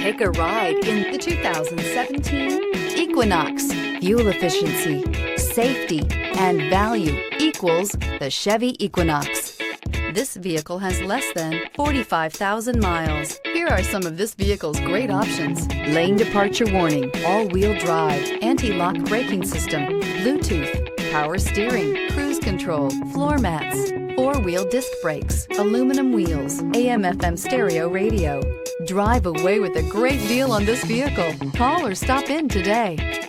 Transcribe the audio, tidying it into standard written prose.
Take a ride in the 2017 Equinox. Fuel efficiency, safety, and value equals the Chevy Equinox. This vehicle has less than 45,000 miles. Here are some of this vehicle's great options: lane departure warning, all-wheel drive, anti-lock braking system, Bluetooth, power steering, cruise control, floor mats, four-wheel disc brakes, aluminum wheels, AM/FM stereo radio. Drive away with a great deal on this vehicle. Call or stop in today.